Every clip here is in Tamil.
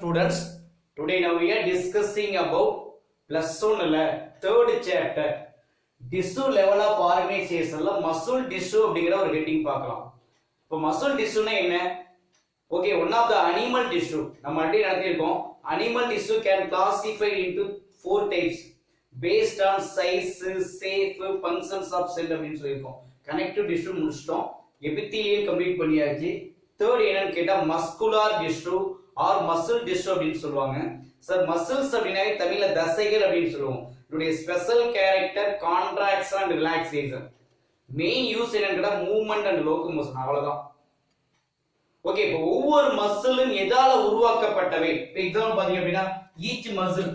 students. Today now we are discussing about plus 1 third chapter tissue level of organization muscle tissue அப்படிங்கற ஒரு ஹெட்டிங் பார்க்கலாம். இப்போ muscle tissue னா என்ன? Okay, one of the animal tissue நம்ம already நடத்திருக்கோம். Animal tissue can classify into 4 types based on size, shape, functions of cell அப்படினு சொல்லிருக்கோம். Connective tissue முடிச்சிட்டோம். Epithelial கம்ப்ளீட் பண்ணியாச்சு. Third என்னன்னு கேட்டா muscular tissue or muscle tissue அப்படினு சொல்வாங்க. சார் muscles அப்படினா தமிழ்ல தசைகள் அப்படினு சொல்லுவோம். இதோட special character contraction and relaxation. Main use என்னன்னு கேட்டா மூவ்மெண்ட் அண்ட் லோகோமோஷன் அவ்வளவுதான். ஓகே, இப்போ ஒவ்வொரு மசிலும் எதால உருவாக்கப்பட்டவை? இப்போ எக்ஸாம்பிள் பாத்தீங்க அப்படினா each muscle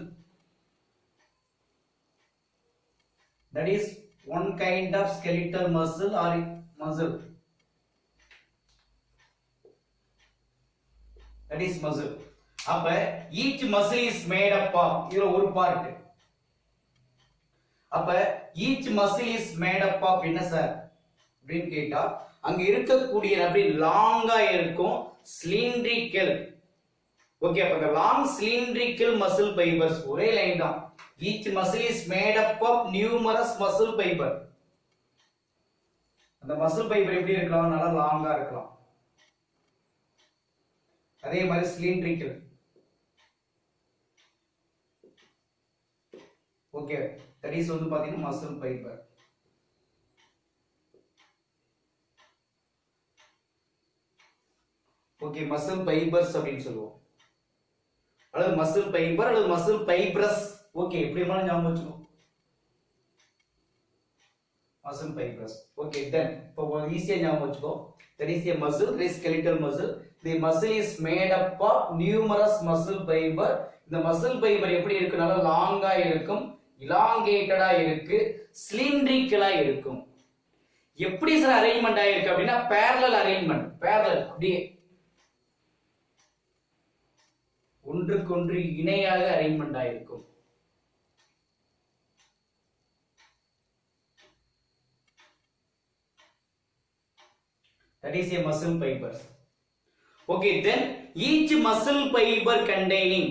that is one kind of skeletal muscle or muscle, that is muscle. அப்ப each muscle is made up of இதுல ஒரு பார்ட். அப்ப each muscle is made up of என்ன சார் அப்படினு கேட்டா அங்க இருக்கக்கூடிய அப்படி லாங்கா இருக்கும் சிலிண்ட்ரிக்கல். ஓகே, அப்ப the long cylindrical muscle fibers ஒரே லைன் தான். each muscle is made up of numerous muscle fiber. அந்த muscle fiber எப்படி இருக்கலாம்? நல்லா லாங்கா இருக்கலாம். அதே மாதிரி சிலிண்ட்ரிக்கல். ஓகே, that is வந்து பாத்தீங்கன்னா muscle fiber. Okay, muscle fibers அப்படினு சொல்லுவோம். அல்லது muscle fiber அல்லது muscle fibrous. ஓகே, இப்படி மாதிரி ஞாபகம் வச்சுக்கோ. muscle fibrous. ஓகே, then இப்போ ஈஸியா ஞாபகம் வச்சுக்கோ. that is a muscle, that is skeletal muscle. The muscle is made up of numerous muscle fiber. இந்த muscle fiber எப்படி இருக்குனால லாங்கா இருக்கும், elongatedா இருக்கு, cylindrical-ஆ இருக்கும். எப்படி சார் அரேஞ்ச்மென்ட் ஆயிருக்கு அப்படினா parallel arrangement. parallel அப்படியே ஒன்றுக்கொன்று இணையாக அரேஞ்ச்மென்ட் ஆயிருக்கும். That is a muscle fiber. Okay, then each muscle fiber containing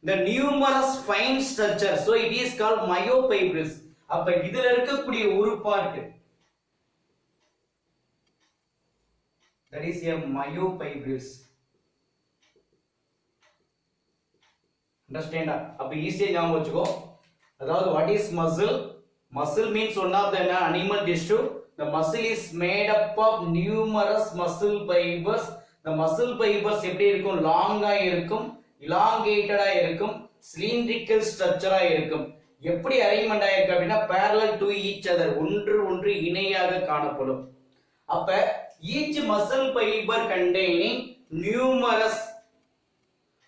the numerous fine structure, so it is called myofibrils. அப்ப இதுல இருக்கக்கூடிய ஒரு part that is a myofibrils. Understand? அப்ப ஈஸியா ஞாபகம் வச்சுக்கோ. அதாவது what is muscle? Muscle means one of the animal tissue. The muscle is made up of numerous muscle fibers. The muscle fibers எப்படி இருக்கும்? லாங்கா இருக்கும், elongatedா இருக்கும், cylindrical structure-ஆ இருக்கும். எப்படி அரேஞ்ச்மென்ட் ஆயிருக்கு அப்படினா parallel to each other, ஒன்று இணையாக காணப்படும். அப்ப each muscle fiber containing numerous,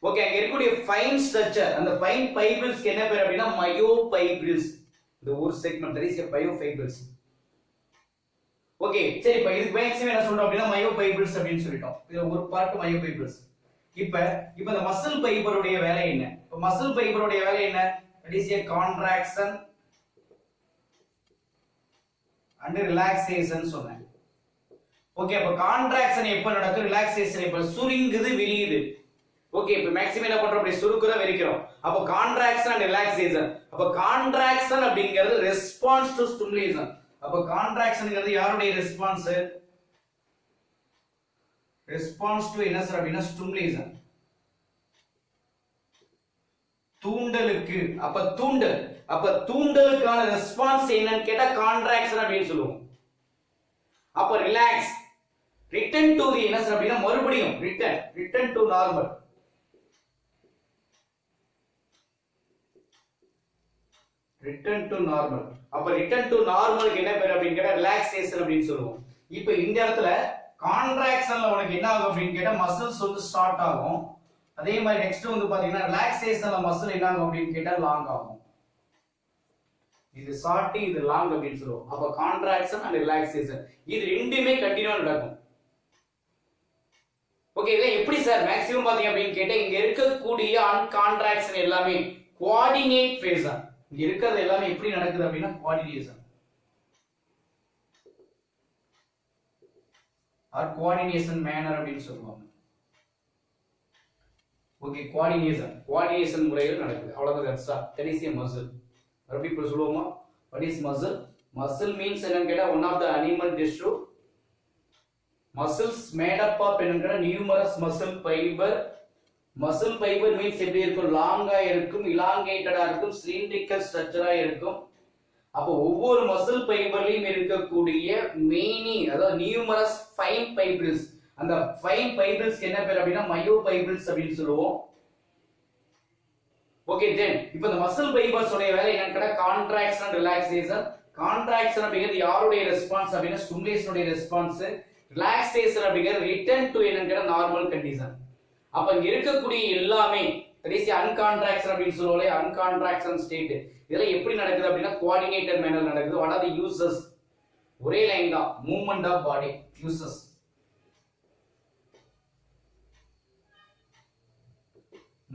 okay, அங்க இருக்கக்கூடிய ஃபைன் ஸ்ட்ரக்சர், அந்த ஃபைன் ஃபைபிள்ஸ்க்கு என்ன பேர் அப்படினா மயோஃபைபிள்ஸ். இந்த ஒரு segment that is a myofibrils. Okay, சரி, இப்போ இதுக்கு மேக்ஸிமம் என்ன சொல்றோம் அப்படினா மயோஃபைபிள்ஸ் அப்படினு சொல்லிட்டோம். இதுல ஒரு பார்ட் மயோஃபைபிள்ஸ். இப்போ இந்த மசில் ஃபைபருடைய வேலை என்ன? இப்போ மசில் ஃபைபருடைய வேலை என்ன? that is a contraction and relaxation சொன்னேன். ஓகே, அப்ப கான்ட்ராக்ஷன் எப்ப நடக்கும், ரிலாக்சேஷன் எப்ப? சுருங்குது, விரியுது. ஓகே, இப்போ மேக்ஸிமம் என்ன பண்றோம்? அப்படி சுருக்குறோம், விரிக்கிறோம். அப்ப கான்ட்ராக்ஷன் அண்ட் ரிலாக்சேஷன். அப்ப கான்ட்ராக்ஷன் அப்படிங்கிறது ரெஸ்பான்ஸ் டு ஸ்டிமுலேஷன். அப்ப கான்ட்ராக்ஷன்ங்கிறது யாருடைய ரெஸ்பான்ஸ்? ரெஸ்பான்ஸ் டு என்ன சார் அப்படினா ஸ்டிமுலேஷன், தூண்டலுக்கு. அப்ப தூண்டல், அப்ப தூண்டலுக்கான ரெஸ்பான்ஸ் என்னன்னு கேட்டா கான்ட்ராக்ஷன் அப்படினு சொல்லுவோம். அப்ப ரிலாக்ஸ், ரிட்டர்ன் டு தி என்ன சார் அப்படினா மறுபடியும் return to normal. Return to normal. அப்ப ரிட்டர்ன் டு நார்மலுக்கு என்ன பேர் அப்படினு கேட்டா ரிலாக்சேஷன் அப்படினு சொல்லுவோம். இப்போ இந்த இடத்துல கான்ட்ராக்ஷன்ல உனக்கு என்ன ஆகும் அப்படினு கேட்டா மசில்ஸ் வந்து ஸ்டார்ட் ஆகும். அதே மாதிரி நெக்ஸ்ட் வந்து பாத்தீங்கன்னா ரிலாக்சேஷன்ல மசில் என்ன ஆகும் அப்படினு கேட்டா லாங் ஆகும். இது ஷார்ட், இது லாங் அப்படினு சொல்லுவோம். அப்ப கான்ட்ராக்ஷன் அண்ட் ரிலாக்சேஷன் இது ரெண்டுமே கண்டினியூவா நடக்கும். ஓகே, இதெல்லாம் எப்படி சார் மேக்ஸிமம் பாத்தீங்க அப்படினு கேட்டா இங்க இருக்கக்கூடிய கான்ட்ராக்ஷன் எல்லாமே கோஆர்டினேட் ஃபேஸ். இங்க இருக்கிறது எல்லாமே எப்படி நடக்குது அப்படினா கோஆர்டினேஷன் ஆர் கோஆர்டினேஷன் மேனர் அப்படினு சொல்லுவாங்க. ஓகே, கோஆர்டினேஷன் முறையில் நடக்குது, அவ்வளவுதான். Extra that is a muscle. மறுபடியும் இப்படி சொல்லுவோமா? what is muscle? muscle means என்னன்னு கேட்டா one of the animal tissue. muscles made up of என்னன்னு கேட்டா numerous muscle fiber. muscle fiber means எப்படி இருக்கும்? லாங்கா இருக்கும், elongated இருக்கும், cylindrical structure இருக்கும். அப்போ ஒவ்வொரு மசில் ஃபைபர்லயும் இருக்கக்கூடிய மெனி, அதாவது நியூமரஸ் ஃபைன் ஃபைப்ரில்ஸ், அந்த ஃபைன் ஃபைப்ரில்ஸ் என்ன பேர் அப்படின்னா மயோ ஃபைப்ரில்ஸ் அப்படின்னு சொல்லுவோம். ஓகே, தென் இப்போ இந்த மசில் ஃபைபர்ஸ் உடைய வேலை என்னன்னு கேட்டா கான்ட்ராக்ஷன் அண்ட் ரிலாக்ஸேஷன். கான்ட்ராக்ஷன் அப்படிங்கிறது யாருடைய ரெஸ்பான்ஸ் அப்படின்னா ஸ்டிமுலேஷன் உடைய ரெஸ்பான்ஸ். ரிலாக்ஸேஷன் அப்படிங்கிறது ரிட்டர்ன் டு என்னன்னு கேட்டா நார்மல் கண்டிஷன். அப்ப இங்க இருக்கக்கூடிய எல்லாமே அன்கான்ட்ராக்ஷன் அப்படின்னு சொல்லுவோம், அன்கான்ட்ராக்ஷன் ஸ்டேட். இதெல்லாம் எப்படி நடக்குது அப்படின்னா கோஆர்டினேட்டட் மேனர் நடக்குது. What are the uses? ஒரே லைன் தான், movement of body. Uses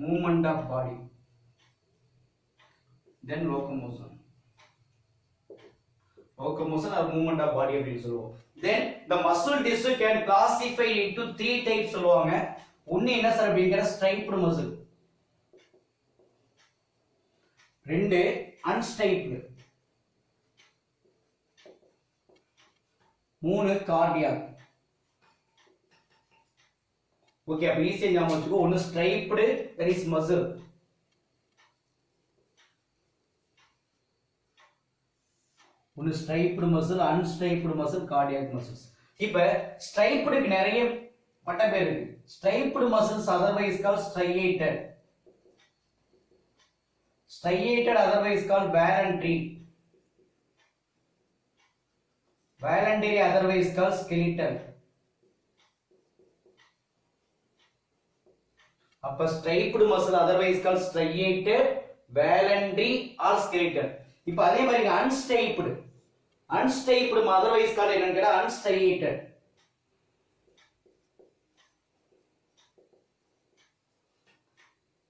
movement of body, then locomotion or movement of body அப்படின்னு சொல்லுவோம். தென் the muscle tissue can classify into 3 types சொல்லுவாங்க. ஒன்னு என்ன சார் அப்படிங்கிற ஸ்ட்ரைப்டு மசில், ரெண்டு அன்ஸ்டைப்டு, மூணு கார்டியாக். ஓகே, அப்ப ஈஸியா ஞாபகம் வச்சுக்கோ. ஒன்னு ஸ்ட்ரைப்டு, that is muscle. ஒன்னு striped muscle, unstriped muscle, cardiac muscles. இப்ப ஸ்ட்ரைப்டுக்கு நிறைய பட்ட பேர் இருக்கு. Striped muscles otherwise called striated. Striated otherwise called voluntary. Voluntary otherwise called skeletal. அப்ப striped muscle otherwise called striated, voluntary or skeletal. இப்ப அதே மாதிரி unstriped otherwise called என்னன்னு கேட்டா unstriated.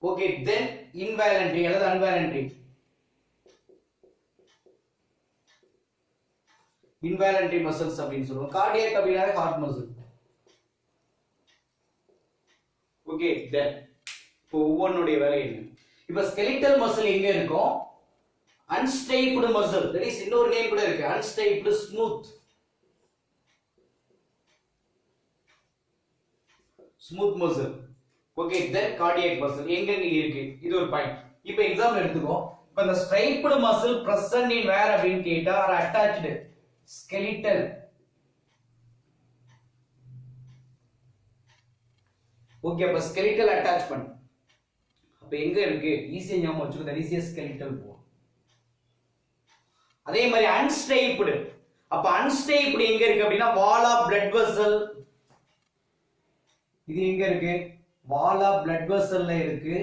ஓகே, தென் involuntary அல்லது unvoluntary. involuntary muscles அப்படின்னு சொல்லுவோம். கார்டியாக் அப்படினா ஹார்ட் மசில். ஓகே, தென் இப்போ ஒவ்வொன்னுடைய வேலை என்ன? இப்போ skeletal muscle எங்க இருக்கும்? unstable muscle, that is இன்னொரு நேம் கூட இருக்கு, unstable smooth muscle. ஓகே, தென் கார்டியாக் மசில் எங்க இருக்கு? இது ஒரு பாயிண்ட். இப்போ எக்ஸாம்பிள் எடுத்துக்கோ. இப்போ இந்த ஸ்ட்ரைப்டு மசில் பிரசன்ட் இன் வேர் அப்படின்னு கேட்டா ஆர் அட்டாச்டு skeletal. ஓகே, அப்ப skeletal attachment அப்ப எங்க இருக்கு? ஈஸியா ஞாபகம் வச்சுக்கோ, that is a skeletal bone. அதே மாதிரி unstable, அப்ப unstable எங்க இருக்கு அப்படின்னா wall of blood vessel. இது எங்க இருக்கு? wall of blood vessel ல இருக்கு,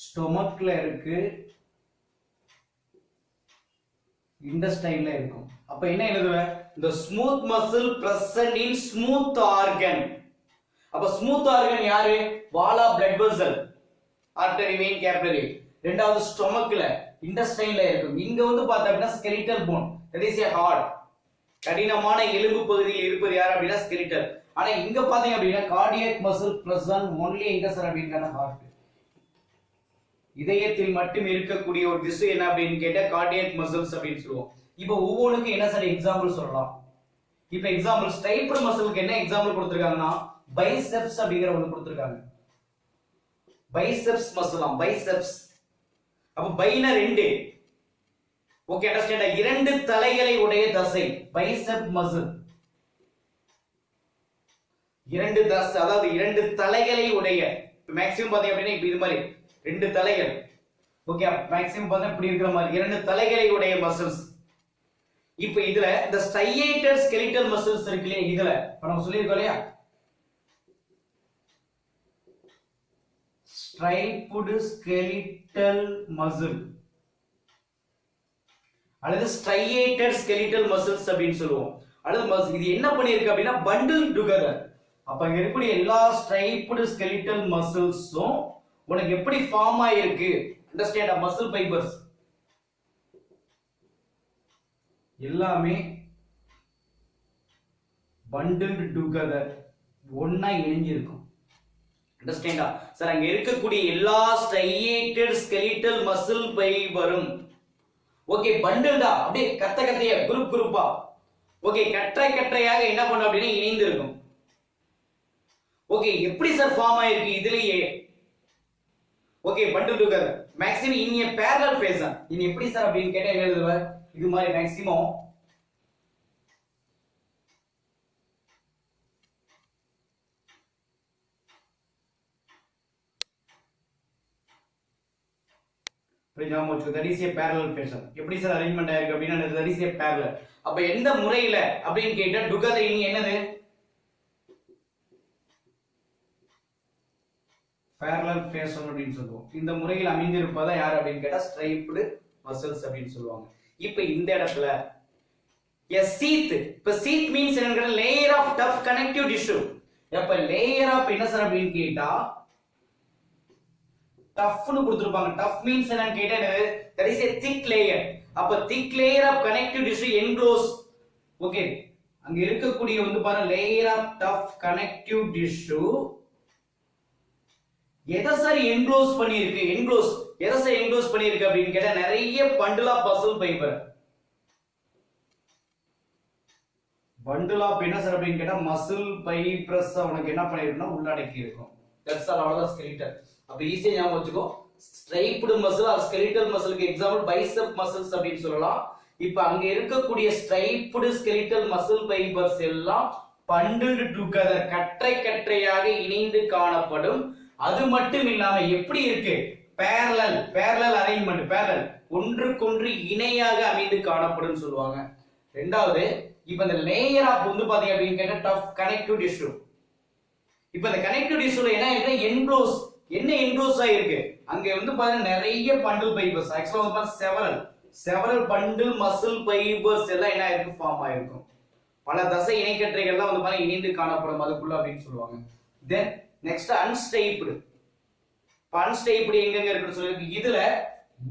ஸ்டொமக்ல இருக்கு, intestine ல இருக்கும். அப்ப என்ன எழுதுவேன்? the smooth muscle present in smooth organ. அப்ப smooth organ யாரு? wall of blood vessel, artery, vein, capillary. ரெண்டாவது ஸ்டொமக்ல, intestine ல இருக்கும். இங்க வந்து பார்த்தா அப்படின்னா skeletal bone, that is a heart. கடினமான எலும்பு பகுதியில் இருப்பது யார் அப்படின்னா skeletal. ஆனா இங்க பாத்தீங்க அப்படின்னா cardiac muscle present only எங்க சார் அப்படின்னா heart. இதயத்தில் மட்டும் இருக்கக்கூடிய ஒரு திசு என்ன அப்படின்னு கேட்டா கார்டியாக் மசில்ஸ் அப்படின்னு சொல்லுவோம். இப்போ ஒவ்வொன்றுக்கும் என்ன சார் எக்ஸாம்பிள் சொல்லலாம்? இப்போ எக்ஸாம்பிள் ஸ்ட்ரைப்டு மசிலுக்கு என்ன எக்ஸாம்பிள் கொடுத்திருக்காங்கன்னா பைசெப்ஸ் அப்படிங்கற ஒன்னு கொடுத்திருக்காங்க. பைசெப்ஸ் மசிலாம், பைசெப்ஸ். அப்ப பைனா ரெண்டு, ஓகே அண்டர்ஸ்டாண்ட், இரண்டு தலைகளை உடைய தசை பைசெப் மசில். இரண்டு தசை, அதாவது இரண்டு தலைகளை உடைய, மேக்ஸிமம் பாத்தீங்க அப்படின்னா இப்ப இது மாதிரி ரெண்டு தலைகள், ஓகே மேக்ஸிமம் பார்த்தா இப்படி இருக்கிற மாதிரி இரண்டு தலைகளை உடைய மசில்ஸ். இப்போ இதுல இந்த striated skeletal muscles இருக்குல்ல, இதுல நம்ம சொல்லியிருக்கோம் இல்லையா, striped skeletal muscle அல்லது striated skeletal muscles அப்படின்னு சொல்லுவோம். அல்லது இது என்ன பண்ணிருக்கு அப்படின்னா bundle together. அப்ப இங்க இருக்கக்கூடிய எல்லா striped skeletal muscles-உம் உனக்கு எப்படி ஃபார்ம் ஆயிருக்கு? அண்டர்ஸ்டாண்ட், மசில் ஃபைபர்ஸ் எல்லாமே bundled together, ஒண்ணா இணைஞ்சு இருக்கும். அண்டர்ஸ்டாண்டா சார்? அங்க இருக்கக்கூடிய எல்லா ஸ்ட்ரையேட்டட் ஸ்கெலிட்டல் மசில் ஃபைபரும் ஓகே பண்டில்டா அப்படியே கத்தையா குரூப்பா ஓகே கற்றையாக என்ன பண்ணும் அப்படின்னா இணைந்து இருக்கும். ஓகே எப்படி சார் ஃபார்ம் ஆயிருக்கு இதுலயே? Okay bundle together maximum in a parallel phase. இனி எப்படி சார் அப்படின்னு கேட்டா என்ன எழுதுவ? இது மாதிரி maximum that is a parallel fashion. எப்படி சார் அரேஞ்ச்மென்ட் ஆயிருக்கு அப்படின்னா that is a parallel. அப்ப எந்த முறையில அப்படின்னு கேட்டா டுகெதர் இனி என்னது? parallel fashion அப்படின்னு சொல்லுவோம். இந்த முறையில் அமைந்திருப்பதா யார் அப்படின்னு கேட்டா ஸ்ட்ரைப்டு மசில்ஸ் அப்படின்னு சொல்லுவாங்க. இப்போ இந்த இடத்துல a sheath. இப்ப sheath means என்னங்கற layer of tough connective tissue. அப்ப layer of என்ன சார் அப்படின்னு கேட்டா tough னு கொடுத்திருப்பாங்க. tough means என்னன்னு கேட்டா that is a thick layer. அப்ப thick layer of connective tissue enclose. Okay அங்க இருக்கக்கூடிய வந்து பாருங்க layer of tough connective tissue எதை சார் என்க்ளோஸ் பண்ணிருக்கு? எதை சார் என்க்ளோஸ் பண்ணிருக்கு அப்படின்னு கேட்டா நிறைய bundle of muscle fibre. Bundle of என்ன சார் அப்படின்னு கேட்டா மசில் ஃபைபர்ஸ் உனக்கு என்ன பண்ணிருக்குன்னா உள்ளடக்கி இருக்கும். That's all all skeletal. அப்ப ஈஸியா ஞாபகம் வச்சுக்கோ. ஸ்ட்ரைப்டு மசில் ஆர் ஸ்கெலிட்டல் மசிலுக்கு எக்ஸாம்பிள் பைசெப் மசில்ஸ் அப்படின்னு சொல்லலாம். இப்ப அங்க இருக்கக்கூடிய ஸ்ட்ரைப்டு ஸ்கெலிட்டல் மசில் ஃபைபர்ஸ் எல்லாம் பண்டில்டு டுகெதர் கற்றையாக இணைந்து காணப்படும். அது மட்டும் இல்லாம எப்படி இருக்கு? parallel arrangement, parallel ஒன்றுக்கொன்று இணையாக அமைந்து காணப்படும் சொல்லுவாங்க. ரெண்டாவது இப்ப இந்த லேயர் ஆப் வந்து பாத்தீங்க அப்படின்னு கேட்டா tough connective tissue. இப்ப இந்த connective tissueல என்ன இருக்கு? என்க்ளோஸ். என்ன என்க்ளோஸ் ஆயிருக்கு? அங்க வந்து பாருங்க நிறைய பண்டில் ஃபைபர்ஸ் ஆக்சுவலா வந்து பாருங்க செவரல் பண்டில் மசில் ஃபைபர்ஸ் எல்லாம் என்ன ஆயிருக்கு? ஃபார்ம் ஆயிருக்கும். பல தசை இணைக்கற்றைகள்லாம் வந்து பாருங்க இணைந்து காணப்படும் அதுக்குள்ள அப்படின்னு சொல்லுவாங்க. Then next அன்ஸ்டைப்டு. அன்ஸ்டைப்டு எங்கங்க இருக்குன்னு சொல்லிருக்கு. இதுல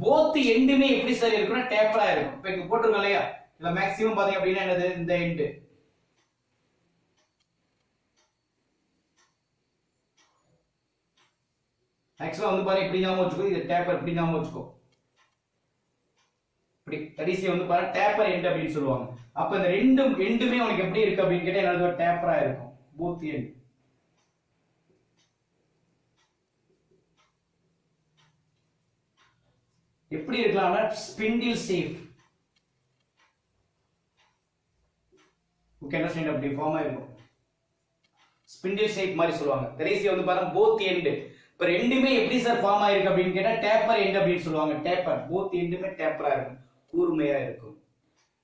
போத் எண்டுமே எப்படி சார் இருக்குன்னா டேப்பரா இருக்கும். இப்ப இங்க போட்டுருக்கோம் இல்லையா? இதுல மேக்ஸிமம் பாத்தீங்க அப்படின்னா என்னது? இந்த எண்டு ஆக்சுவலா வந்து பாருங்க இப்படி ஞாபகம் வச்சுக்கோ. இது டேப்பர் இப்படி ஞாபகம் வச்சுக்கோ. இப்படி கடைசி வந்து பாருங்க டேப்பர் எண்ட் அப்படின்னு சொல்லுவாங்க. அப்ப இந்த ரெண்டு எண்டுமே உனக்கு எப்படி இருக்கு அப்படின்னு கேட்டா என்னது? டேப்பரா இருக்கும் போத் எண்ட். எப்படி இருக்கலாம்னா ஸ்பிண்டில் ஷேப். Okay understand? அப்படி ஃபார்ம் ஆயிருக்கும் ஸ்பிண்டில் ஷேப் மாதிரி சொல்லுவாங்க. கடைசி வந்து பாருங்க போத் எண்ட். இப்ப ரெண்டுமே எப்படி சார் ஃபார்ம் ஆயிருக்கு அப்படின்னு கேட்டா டேப்பர் எண்ட் அப்படின்னு சொல்லுவாங்க. டேப்பர் போத் எண்டுமே டேப்பரா இருக்கும், கூர்மையா இருக்கும்.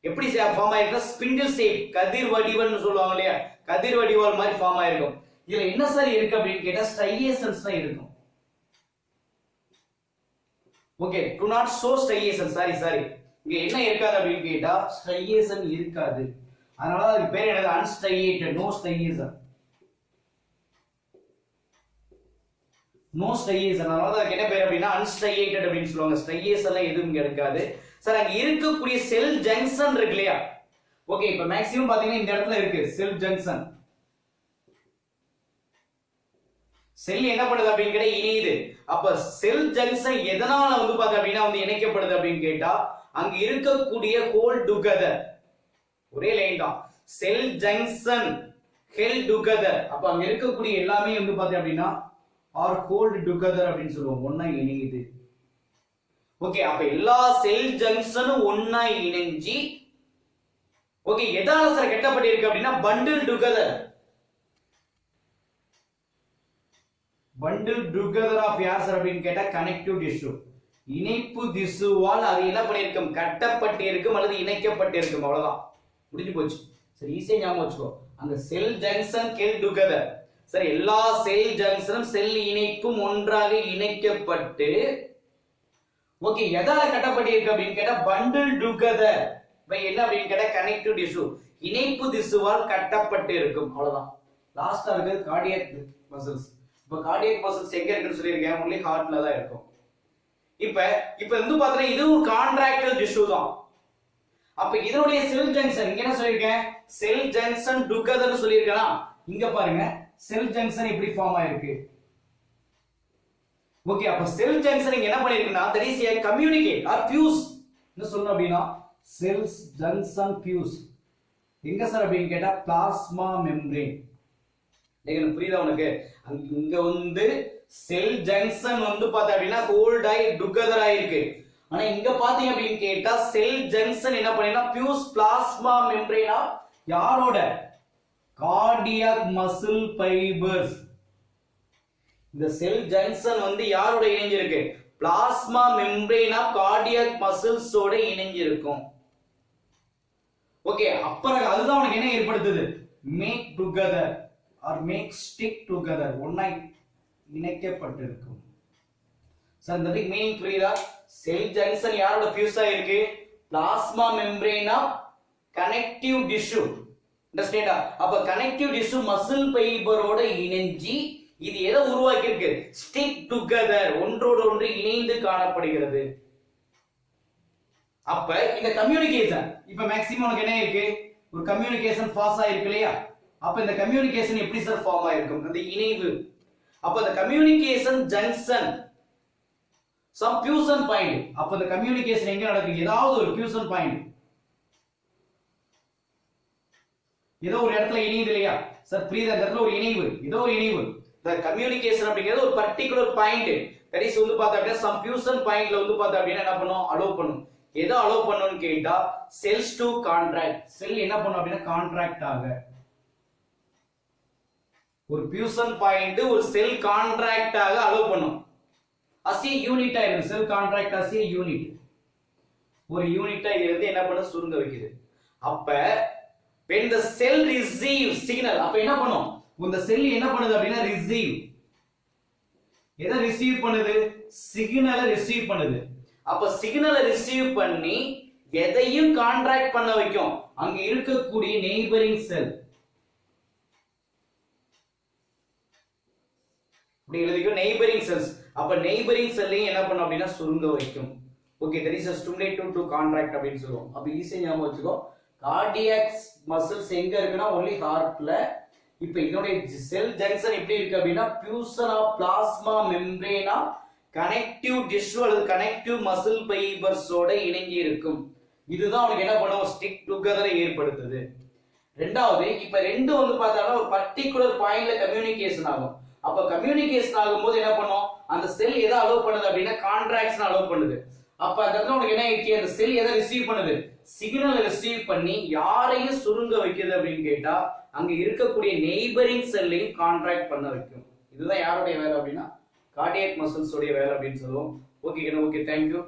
எப்படி சார் ஃபார்ம் ஆயிருக்கு? ஸ்பிண்டில் ஷேப், கதிர் வடிவல்னு சொல்லுவாங்க இல்லையா? கதிர் வடிவல் மாதிரி ஃபார்ம் ஆயிருக்கும். இதுல என்ன சார் இருக்கு அப்படின்னு கேட்டா ஸ்ட்ரையேஷன்ஸ் தான் இருக்கும். Okay do not show striation. Sorry இங்க என்ன இருக்காது அப்படின்னு கேட்டா ஸ்ட்ரையேஷன் இருக்காது. அதனால அதுக்கு பேர் என்னது? அன்ஸ்ட்ரையேட்டட். நோ ஸ்ட்ரையேஷன். அதனால அதுக்கு என்ன பேர் அப்படின்னா அன்ஸ்ட்ரையேட்டட் அப்படின்னு சொல்லுவாங்க. ஸ்ட்ரையேஷன் எதுவும் இங்க இருக்காது சார். அங்க இருக்கக்கூடிய செல் ஜங்ஷன் இருக்கு இல்லையா? ஓகே இப்ப மேக்ஸிமம் பாத்தீங்கன்னா இந்த இடத்துல இருக்கு செல் ஜங்ஷன். செல் என்ன பண்ணுது அப்படின்னு கேட்டா இணையுது. அப்ப செல் ஜங்ஷன் எதனால வந்து பாக்க அப்படின்னா வந்து இணைக்கப்படுது அப்படின்னு கேட்டா அங்க இருக்கக்கூடிய ஹோல் டுகெதர் ஒரே லைன் தான். செல் ஜங்ஷன் ஹெல்ட் டுகெதர். அப்ப அங்க இருக்கக்கூடிய எல்லாமே வந்து பாத்தீங்க அப்படின்னா ஆர் ஹோல்ட் டுகெதர் அப்படின்னு சொல்லுவோம். ஒண்ணா இணையுது. ஓகே அப்ப எல்லா செல் ஜங்ஷனும் ஒண்ணா இணைஞ்சி ஓகே எதால சார் கட்டப்பட்டிருக்கு அப்படின்னா bundle together. Bundle together of யார் சார் அப்படின்னு கேட்டா கனெக்டிவ் டிஷ்யூ. இணைப்பு திசுவால் அது என்ன பண்ணிருக்கும்? கட்டப்பட்டிருக்கும் அல்லது இணைக்கப்பட்டிருக்கும். அவ்வளவுதான், முடிஞ்சு போச்சு. சரி ஈஸியா ஞாபகம் வச்சுக்கோ. அந்த செல் ஜங்ஷன் ஹெல்ட் டுகெதர். சரி எல்லா செல் ஜங்ஷனும் செல் இணைப்பும் ஒன்றாக இணைக்கப்பட்டு ஓகே எதால கட்டப்பட்டிருக்கு அப்படின்னு கேட்டா பண்டில் டுகெதர் பை என்ன அப்படின்னு கேட்டா கனெக்டிவ் டிஷ்யூ, இணைப்பு திசுவால் கட்டப்பட்டு இருக்கும். அவ்வளவுதான். லாஸ்டா இருக்கிறது கார்டியாக் மசில்ஸ். இப்ப கார்டியாக் மசில்ஸ் எங்க இருக்குன்னு சொல்லியிருக்கேன், ஒன்லி ஹார்ட்ல தான் இருக்கும். இப்ப வந்து பாத்தீங்கன்னா இதுவும் கான்ட்ராக்டல் டிஷ்யூ தான். அப்ப இதனுடைய செல் ஜங்ஷன் இங்க என்ன சொல்லியிருக்கேன்? செல் ஜங்ஷன் டுகெதர் சொல்லியிருக்கேனா? இங்க பாருங்க செல் ஜங்ஷன் எப்படி ஃபார்ம் ஆயிருக்கு. ஓகே, அப்ப செல் ஜங்ஷன் இங்க என்ன பண்ணிருக்குன்னா that is a communicate or fuse என்ன சொல்லணும் அப்படின்னா செல்ஸ் ஜங்ஷன் ஃபியூஸ் எங்க சார் அப்படின்னு கேட்டா பிளாஸ்மா மெம்பரேன். எனக்கு புரியுதா உனக்கு? இங்க வந்து செல் ஜங்ஷன் வந்து பார்த்தா அப்படின்னா ஹோல்ட் ஆகி டுகெதர் ஆயிருக்கு. ஆனா இங்க பாத்தீங்க அப்படின்னு கேட்டா செல் ஜங்ஷன் என்ன பண்ணினா ஃபியூஸ் பிளாஸ்மா மெம்பரேனா யாரோட? Cardiac muscle fibres. இந்த செல் ஜங்ஷன் வந்து யாரோட இணைஞ்சிருக்கு? பிளாஸ்மா மெம்பரேன் ஆஃப் கார்டியாக் மசில்ஸோட இணைஞ்சிருக்கும். ஓகே, அப்புறம் அதுதான் உனக்கு என்ன ஏற்படுத்துது? Make together or make stick together, ஒண்ணா இணைக்கப்பட்டிருக்கும். சார் இந்த மீனிங் புரியுதா? செல் ஜங்ஷன் யாரோட ஃபியூஸ் ஆயிருக்கு? Plasma membrane of connective tissue. அண்டர்ஸ்டாண்டா? அப்ப கனெக்டிவ் டிஷ்யூ மசில் ஃபைபரோட இணைஞ்சி இது எதை உருவாக்கி இருக்கு? ஸ்டிக் டுகெதர், ஒன்றோடு ஒன்று இணைந்து காணப்படுகிறது. அப்ப இந்த கம்யூனிகேஷன் இப்ப மேக்ஸிமம் உனக்கு என்ன இருக்கு? ஒரு கம்யூனிகேஷன் பாஸ் ஆயிருக்கு இல்லையா? அப்ப இந்த கம்யூனிகேஷன் எப்படி சார் ஃபார்ம் ஆயிருக்கும்? அந்த இணைவு. அப்ப இந்த communication junction some fusion point. அப்ப இந்த கம்யூனிகேஷன் எங்க நடக்குது? ஏதாவது ஒரு ஃபியூஷன் பாயிண்ட், ஏதோ ஒரு இடத்துல இணையுது இல்லையா சார்? புரியுதா? அந்த இடத்துல ஒரு இணைவு, ஏதோ ஒரு இணைவு. இந்த கம்யூனிகேஷன் அப்படிங்கிறது ஒரு பர்టిక్యులர் பாயிண்ட். தட் இஸ் வந்து பார்த்தா அப்படின்னா சம் ஃபியூஷன் பாயிண்ட்ல வந்து பார்த்தா அப்படின்னா என்ன பண்ணும்? அலோவ் பண்ணும். எதை அலோவ் பண்ணும்னு கேட்டா செல்ஸ் டு கான்ட்ராக்ட். செல் என்ன பண்ணும் அப்படின்னா கான்ட்ராக்ட் ஆக. ஒரு ஃபியூஷன் பாயிண்ட் ஒரு செல் கான்ட்ராக்ட் ஆக அலோவ் பண்ணும். as a யூனிட்டா இருக்கு. செல் கான்ட்ராக்ட் as a யூனிட், ஒரு யூனிட்டா இருந்து என்ன பண்ண? சுருங்க வைக்குது. அப்ப when the cell receives signal, அப்ப என்ன பண்ணும்? இந்த செல் என்ன பண்ணுது அப்படின்னா ரிசீவ். எதை ரிசீவ் பண்ணுது? சிக்னலை ரிசீவ் பண்ணுது. அப்ப சிக்னலை ரிசீவ் பண்ணி எதையும் கான்ட்ராக்ட் பண்ண வைக்கும் அங்க இருக்கக்கூடிய நெய்பரிங் செல். இப்படி எழுதிக்கும் நெய்பரிங் செல்ஸ். அப்ப நெய்பரிங் செல்லையும் என்ன பண்ணும் அப்படின்னா சுருங்க வைக்கும். Okay, that is a stimulative to contract அப்படின்னு சொல்லுவோம். அப்ப ஈஸியா ஞாபகம் வச்சுக்கோ. கார்டியாக் மசில்ஸ் எங்க இருக்குன்னா ஒன்லி ஹார்ட்ல. இப்ப இதோட செல் ஜங்ஷன் எப்படி இருக்கு அப்படின்னா fusion of plasma membrane of connective tissue அல்லது கனெக்டிவ் மசில் ஃபைபர்ஸோட இணைங்கி இருக்கும். இதுதான் உனக்கு என்ன பண்ணும்? ஸ்டிக் டுகெதரை ஏற்படுத்துது. ரெண்டாவது, இப்ப ரெண்டு வந்து பார்த்தாலும் ஒரு பர்టిక్యులர் பாயிண்ட்ல கம்யூனிகேஷன் ஆகும். அப்ப கம்யூனிகேஷன் ஆகும்போது என்ன பண்ணும்? அந்த செல் எதை அலோவ் பண்ணுது அப்படின்னா கான்ட்ராக்ஷன் அலோவ் பண்ணுது. அப்ப அந்த இடத்துல உனக்கு என்ன இருக்கு? அந்த செல் எதை ரிசீவ் பண்ணுது? சிக்னலை ரிசீவ் பண்ணி யாரையும் சுருங்க வைக்குது அப்படின்னு கேட்டா அங்க இருக்கக்கூடிய நெய்பரிங் செல்லையும் கான்ட்ராக்ட் பண்ண வைக்கும். இதுதான் யாருடைய வேலை அப்படின்னா கார்டியாக் மசில்ஸ் உடைய வேலை அப்படின்னு சொல்லுவோம். Okay, okay, thank you.